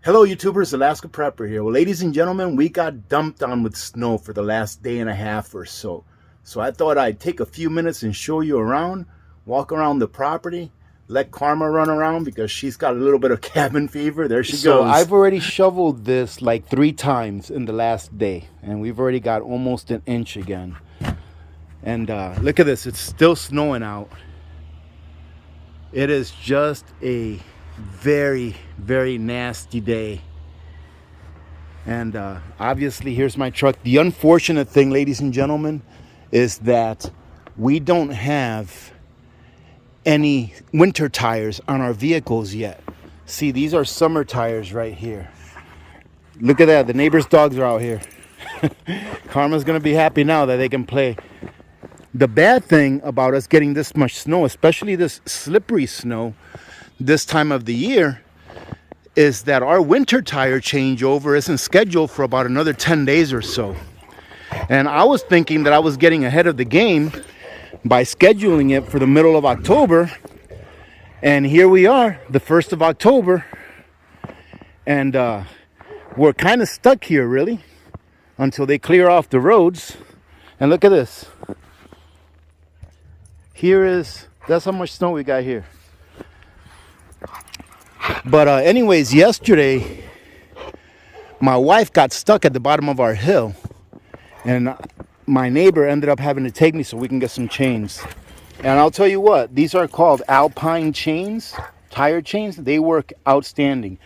Hello YouTubers, Alaska Prepper here. Well, ladies and gentlemen, we got dumped on with snow for the last day and a half or so. So I thought I'd take a few minutes and show you around, walk around the property, let Karma run around because she's got a little bit of cabin fever. There she So goes. I've already shoveled this like 3 times in the last day, and we've already got almost an inch again. And look at this, it's still snowing out. It is just a very, very nasty day. And obviously here's my truck. The unfortunate thing, ladies and gentlemen, is that we don't have any winter tires on our vehicles yet. See, these are summer tires right here. Look at that, the neighbor's dogs are out here. Karma's gonna be happy now that they can play. The bad thing about us getting this much snow, especially this slippery snow this time of the year, is that our winter tire changeover isn't scheduled for about another 10 days or so. And I was thinking that I was getting ahead of the game by scheduling it for the middle of October. And here we are, the 1st of October. And we're kind of stuck here, really, until they clear off the roads. And look at this. That's how much snow we got here. But anyways, yesterday, my wife got stuck at the bottom of our hill. And my neighbor ended up having to take me so we can get some chains. And I'll tell you what, these are called Alpine chains, tire chains. They work outstanding.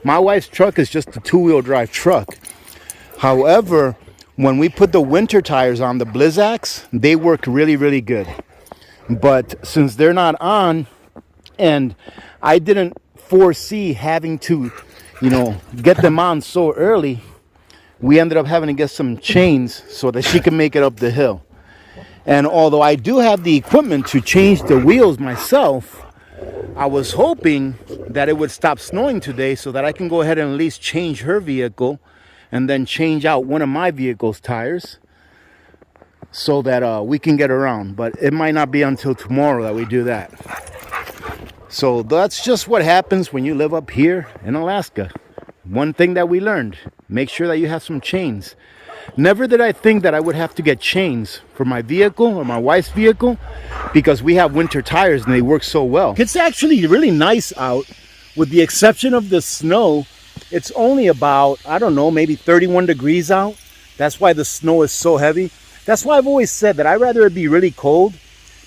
My wife's truck is just a two-wheel drive truck. However, when we put the winter tires on, the Blizzaks, they work really, really good. But since they're not on, and I didn't foresee having to, get them on so early, we ended up having to get some chains so that she can make it up the hill. And although I do have the equipment to change the wheels myself, I was hoping that it would stop snowing today so that I can go ahead and at least change her vehicle and then change out one of my vehicle's tires so that we can get around. But it might not be until tomorrow that we do that. So that's just what happens when you live up here in Alaska. One thing that we learned, make sure that you have some chains. Never did I think that I would have to get chains for my vehicle or my wife's vehicle because we have winter tires and they work so well. It's actually really nice out, with the exception of the snow. It's only about, I don't know, maybe 31 degrees out. That's why the snow is so heavy. That's why I've always said that I'd rather it be really cold,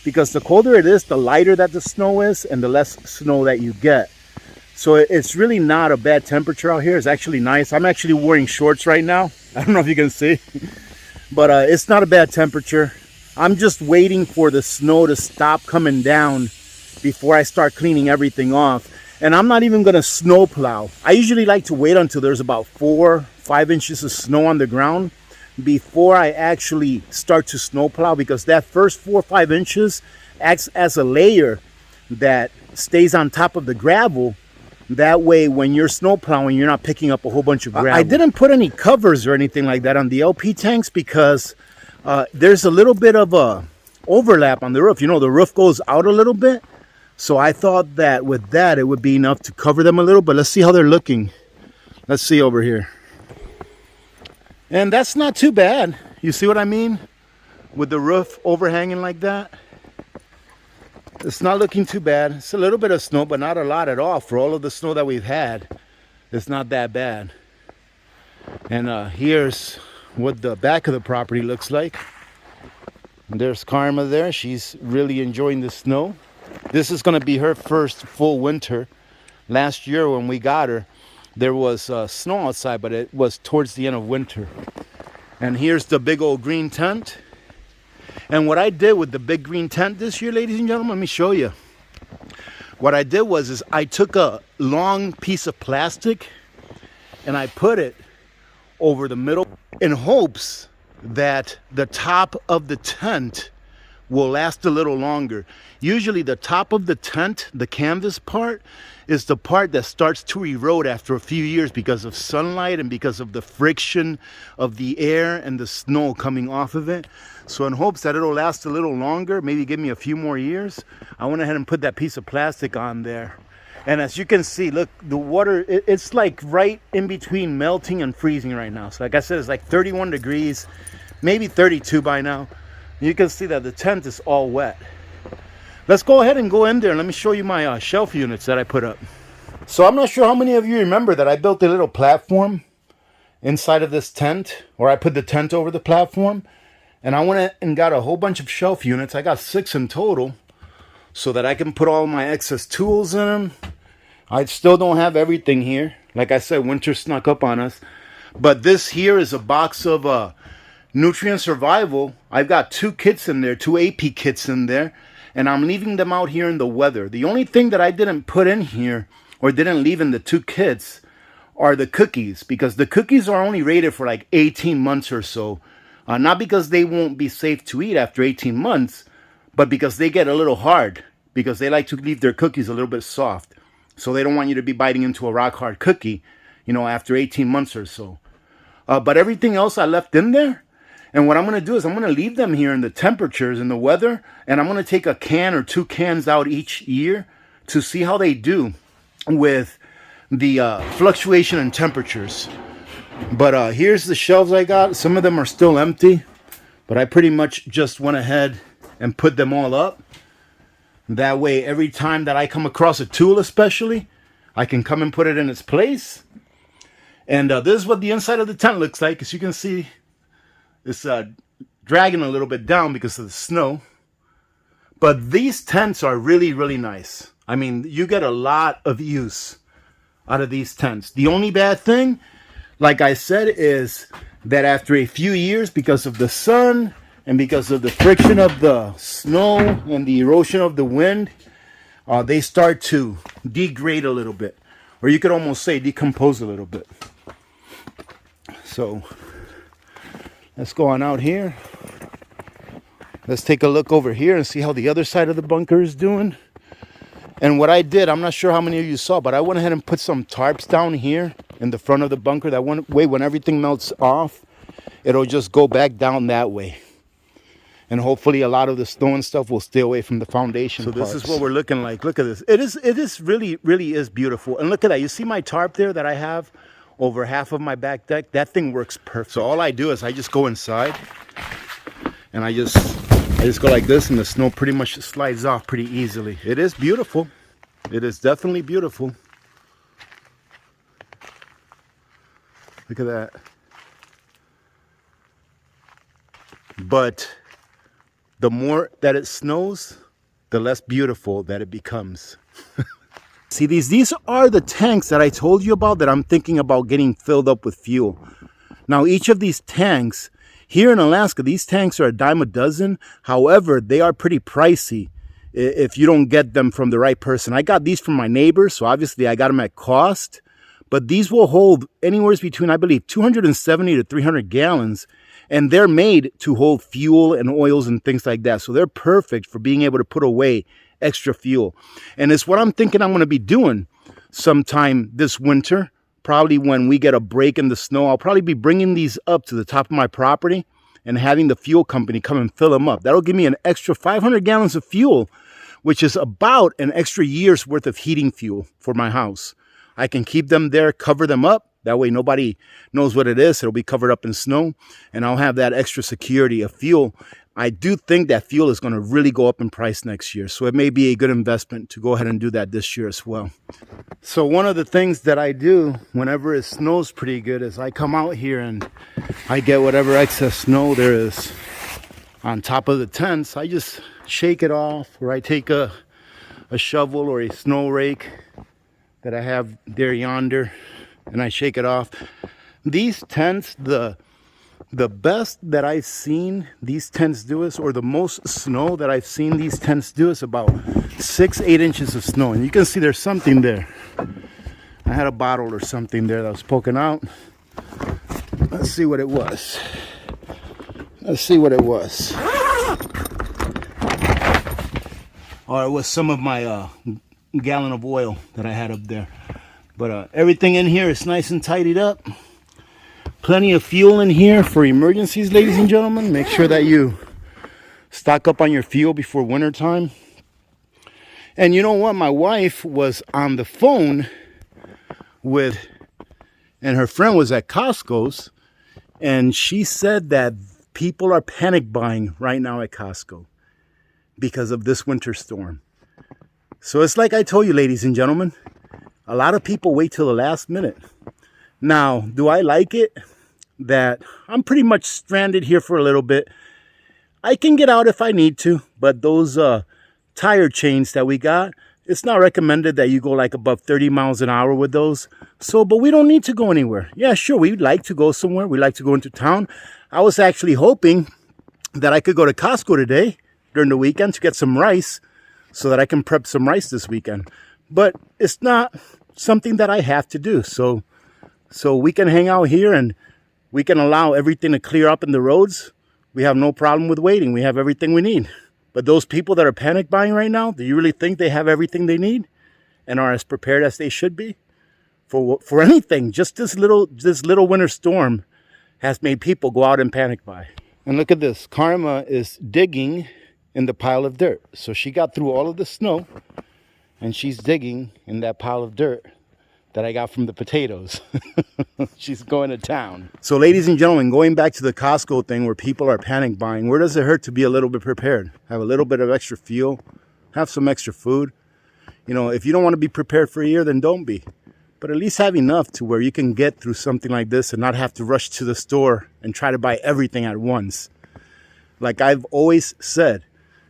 because the colder it is, the lighter that the snow is and the less snow that you get. So it's really not a bad temperature out here. It's actually nice. I'm actually wearing shorts right now. I don't know if you can see, but it's not a bad temperature. I'm just waiting for the snow to stop coming down before I start cleaning everything off. And I'm not even gonna snow plow. I usually like to wait until there's about 4-5 inches of snow on the ground before I actually start to snow plow, because that first 4 or 5 inches acts as a layer that stays on top of the gravel. That way, when you're snow plowing, you're not picking up a whole bunch of gravel. I didn't put any covers or anything like that on the LP tanks because there's a little bit of a overlap on the roof. The roof goes out a little bit. So I thought that with that, it would be enough to cover them a little. But let's see how they're looking. Let's see over here. And that's not too bad. You see what I mean? With the roof overhanging like that. It's not looking too bad. It's a little bit of snow, but not a lot at all. For all of the snow that we've had, it's not that bad. And here's what the back of the property looks like. And there's Karma there. She's really enjoying the snow. This is going to be her first full winter. Last year when we got her, there was snow outside, but it was towards the end of winter. And here's the big old green tent. And what I did with the big green tent this year, ladies and gentlemen, let me show you. What I did was I took a long piece of plastic and I put it over the middle in hopes that the top of the tent will last a little longer. Usually the top of the tent, the canvas part, is the part that starts to erode after a few years because of sunlight and because of the friction of the air and the snow coming off of it. So in hopes that it'll last a little longer, maybe give me a few more years, I went ahead and put that piece of plastic on there. And as you can see, look, the water, it's like right in between melting and freezing right now. So like I said, it's like 31 degrees, maybe 32 by now. You can see that the tent is all wet. Let's go ahead and go in there and let me show you my shelf units that I put up. So I'm not sure how many of you remember that I built a little platform inside of this tent, or I put the tent over the platform, and I went and got a whole bunch of shelf units. I got 6 in total, so that I can put all my excess tools in them. I still don't have everything here. Like I said, winter snuck up on us. But this here is a box of nutrient survival. I've got 2 kits in there, 2 AP kits in there, and I'm leaving them out here in the weather. The only thing that I didn't put in here, or didn't leave in the 2 kits, are the cookies, because the cookies are only rated for like 18 months or so. Not because they won't be safe to eat after 18 months, but because they get a little hard, because they like to leave their cookies a little bit soft. So they don't want you to be biting into a rock hard cookie, you know, after 18 months or so. But everything else I left in there. And what I'm going to do is I'm going to leave them here in the temperatures and the weather. And I'm going to take a can or 2 cans out each year to see how they do with the fluctuation in temperatures. But here's the shelves I got. Some of them are still empty, but I pretty much just went ahead and put them all up. That way, every time that I come across a tool especially, I can come and put it in its place. And this is what the inside of the tent looks like. As you can see, it's dragging a little bit down because of the snow. But these tents are really, really nice. I mean, you get a lot of use out of these tents. The only bad thing, like I said, is that after a few years, because of the sun and because of the friction of the snow and the erosion of the wind, they start to degrade a little bit. Or you could almost say decompose a little bit. So let's go on out here. Let's take a look over here and see how the other side of the bunker is doing. And what I did, I'm not sure how many of you saw, but I went ahead and put some tarps down here in the front of the bunker. That one way, when everything melts off, it'll just go back down that way. And hopefully a lot of the snow and stuff will stay away from the foundation. So this is what we're looking like. Look at this. It is really, really is beautiful. And look at that. You see my tarp there that I have over half of my back deck? That thing works perfect. So all I do is I just go inside and I just go like this, and the snow pretty much slides off pretty easily. It is beautiful. It is definitely beautiful. Look at that. But the more that it snows, the less beautiful that it becomes. See, these are the tanks that I told you about that I'm thinking about getting filled up with fuel. Now, each of these tanks, here in Alaska, these tanks are a dime a dozen. However, they are pretty pricey if you don't get them from the right person. I got these from my neighbor, so obviously I got them at cost. But these will hold anywhere between, I believe, 270 to 300 gallons. And they're made to hold fuel and oils and things like that. So they're perfect for being able to put away extra fuel. And it's what I'm thinking I'm going to be doing sometime this winter. Probably when we get a break in the snow, I'll probably be bringing these up to the top of my property and having the fuel company come and fill them up. That'll give me an extra 500 gallons of fuel, which is about an extra year's worth of heating fuel for my house. I can keep them there, cover them up. That way nobody knows what it is. It'll be covered up in snow, and I'll have that extra security of fuel. I do think that fuel is going to really go up in price next year, so it may be a good investment to go ahead and do that this year as well. So one of the things that I do whenever it snows pretty good is I come out here and I get whatever excess snow there is on top of the tents. I just shake it off, or I take a shovel or a snow rake that I have there yonder, and I shake it off. These tents, the best that I've seen these tents do is, or the most snow that I've seen these tents do is about 6-8 inches of snow. And you can see there's something there. I had a bottle or something there that was poking out. Let's see what it was. Let's see what it was. Or it was some of my gallon of oil that I had up there. But everything in here is nice and tidied up. Plenty of fuel in here for emergencies, ladies and gentlemen. Make sure that you stock up on your fuel before winter time. And you know what? My wife was on the phone with, and her friend was at Costco's, and she said that people are panic buying right now at Costco because of this winter storm. So it's like I told you, ladies and gentlemen, a lot of people wait till the last minute. Now, do I like it that I'm pretty much stranded here for a little bit? I can get out if I need to, but those tire chains that we got, it's not recommended that you go like above 30 miles an hour with those. So, but we don't need to go anywhere. Yeah, sure, we'd like to go somewhere. We like to go into town. I was actually hoping that I could go to Costco today during the weekend to get some rice so that I can prep some rice this weekend. But it's not something that I have to do. So we can hang out here and we can allow everything to clear up in the roads. We have no problem with waiting. We have everything we need. But those people that are panic buying right now, do you really think they have everything they need and are as prepared as they should be for anything? Just this little winter storm has made people go out and panic buy. And look at this. Karma is digging in the pile of dirt. So she got through all of the snow and she's digging in that pile of dirt that I got from the potatoes. She's going to town. So ladies and gentlemen, going back to the Costco thing where people are panic buying, where does it hurt to be a little bit prepared? Have a little bit of extra fuel, have some extra food. You know, if you don't want to be prepared for a year, then don't be. But at least have enough to where you can get through something like this and not have to rush to the store and try to buy everything at once. Like I've always said,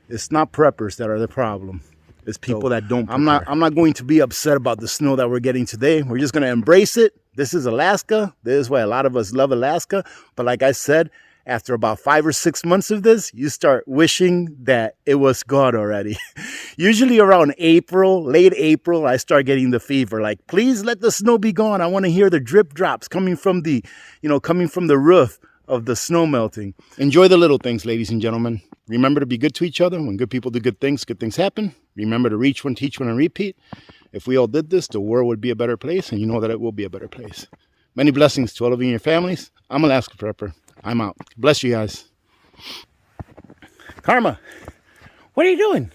it's not preppers that are the problem. It's people that don't prepare. I'm not going to be upset about the snow that we're getting today. We're just going to embrace it. This is Alaska. This is why a lot of us love Alaska. But like I said, after about 5 or 6 months of this, you start wishing that it was gone already. Usually around April, late April, I start getting the fever. Like, please let the snow be gone. I want to hear the drip drops coming from the roof of the snow melting. Enjoy the little things, ladies and gentlemen. Remember to be good to each other. When good people do good things happen. Remember to reach one, teach one, and repeat. If we all did this, the world would be a better place, and you know that it will be a better place. Many blessings to all of you and your families. I'm Alaska Prepper. I'm out. Bless you guys. Karma, what are you doing?